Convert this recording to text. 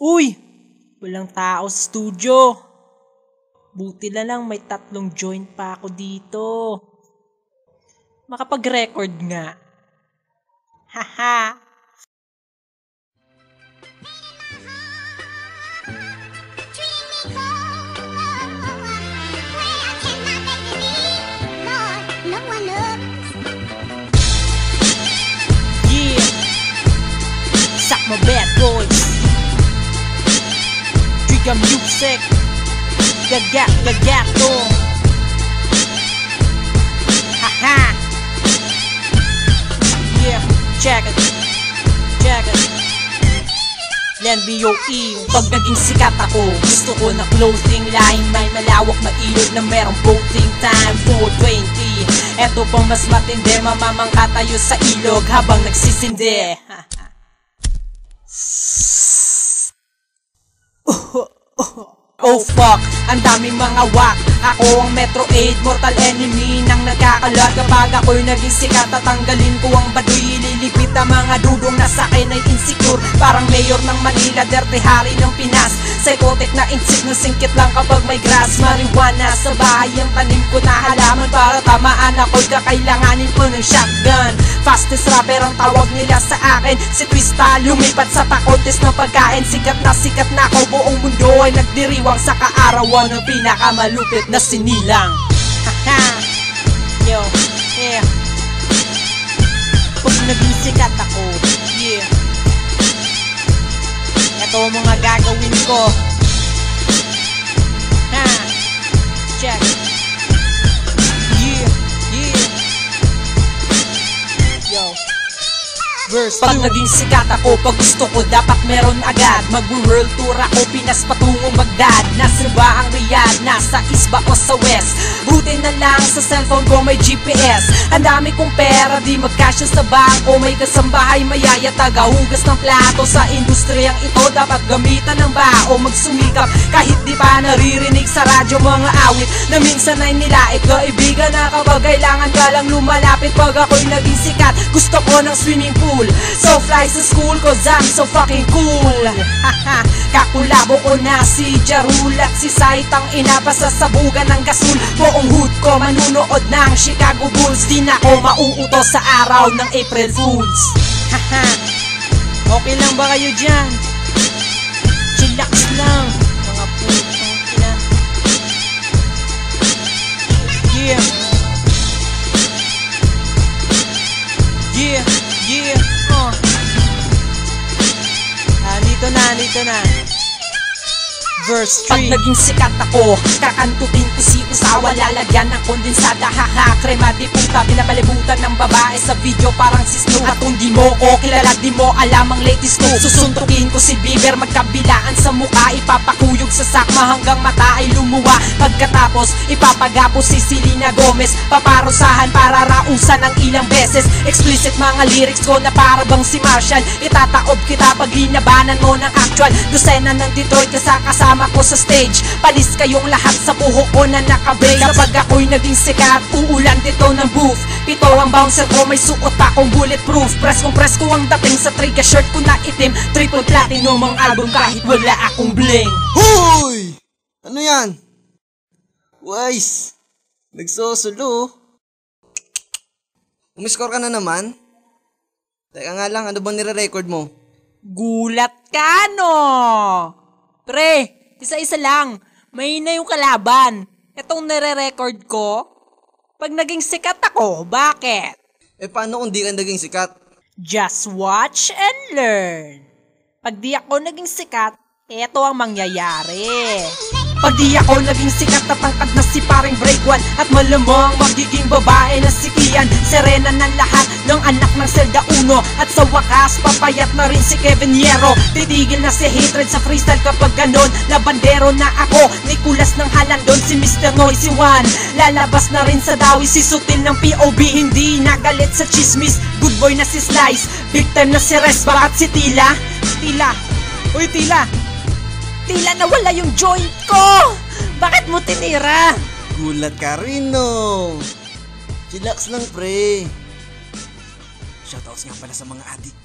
Uy! Walang tao sa studio. Buti na lang may 3 joint pa ako dito. Makapag-record nga. Haha! Yeah! Suck my bad boys. Trigger music. Gagato. Haha! Yeah, check it. Len B.O.E. Pag naging sikat ako, gusto ko na clothing line. May malawak na ilog na merong boating time. 420. Eto pang mas matindi, mamamangka tayo sa ilog habang nagsisindi. Oh fuck, ang daming mga wak. Ako ang Metro 8, mortal enemy nang nagkakalat. Kapag ako'y naging sikat, tatanggalin ko ang baduy. Lilipit ang mga dudong na sa'kin ay insecure. Parang mayor ng Manila, dirty hari ng Pinas. Psychotic na insik na singkit lang kapag may grass. Marijuana sa bahay ang tanim ko na halaman. Para tamaan ako'y kakailanganin ko ng shotgun. Fastest rapper ang tawag nila sa akin. Si Twista lumipat sa pakotes ng pagkain. Sikat na ako, buong mundo ay nagdiriwang sa kaarawan ng pinakamalupit na sinilang. Haha! Yo, yeah. Pag naging sikat ako, yeah. Ito mga gagawin ko. Ha! Check. Yeah. Yo. Verse 2. Pag naging sikat ako, pag gusto ko dapat meron agad. Mag-world tour ako, Pinas patungong Baghdad. Nasa ba ang Riyadh? Nasa East ba o sa West? Buti na lang sa cellphone ko may GPS. Ang dami kong pera, di magkasya sa bangko. May kasambahay, mayaya, tagahugas ng plato. Sa industriyang ito, dapat gamitan ng bao. Magsumikap, kahit di pa naririnig sa radyo mga awit na minsan ay nilait. Kaibigan na kapag kailangan ka lang lumalapit. Pag ako'y naging sikat, gusto ko ng swimming pool. So fly sa school cause I'm so fucking cool. Haha, kakulabo ko na si Jarul at si Saitang inapasasabugan ng gasul. Buong hood ko manunood ng Chicago Bulls. Di na ako mauutos sa araw ng April Fools. Haha, okay lang ba kayo dyan? Chillax lang mga putang ina. Yeah. Dito na. Verse 3. Pag naging sikat ako, kakantutin ko si Usawa. Lalagyan ng kondensada, haha, krema di puta. Pinapalibutan ng babae sa video parang si Snoop. At kung di mo ko kilala, di mo alam ang latest move. Susuntukin ko si Bieber, magkabilaan sa mukha. Ipapakuyog sa sakma hanggang mata ay lumuwa. Pagkatapos, ipapagapos si Selena Gomez. Paparusahan para rausan ng ilang beses. Explicit mga lyrics ko na para bang si Marshall. Itataob kita pag linabanan mo ng actual. Dosena ng Detroit kasama ko sa stage. Palis kayong lahat sa buhok ko na nakabraid. Kapag ako'y naging sikat, uulan dito ng booth. 7 ang bouncer ko, may suot akong bulletproof. Press ko ang dating sa trigger shirt ko na itim. Triple platinum ang album kahit wala akong bling. Hoy! Ano yan? Wise! Nagsusulo. Umiscore ka na naman? Teka nga lang, ano bang nire-record mo? Gulat ka, no? Pre, isa-isa lang. Mahina yung kalaban. Itong nire-record ko, pag naging sikat ako, bakit? Paano kung di ka naging sikat? Just watch and learn. Pag di ako naging sikat, eto ang mangyayari. Pag di ako naging sikat, tatangkad na si paring break one. At malamang magiging babae na si Kian. Serena ng lahat ng anak ng Zelda 1. At sa wakas, papayat na rin si Kevin Hierro. Titigil na si hatred sa freestyle kapag ganon. Labandero na ako, Nicolas ng Halandon. Si Mr. Noisy One, lalabas na rin sa dawi. Si Sutil ng POB, hindi nagalit sa chismis. Good boy na si Slice, big time na si Res. Bakit si Tila? Uy Tila, nawala yung joint ko! Bakit mo tinira? Gulat ka rin, no? Chillax lang, pre. Shoutouts nga pala sa mga adik.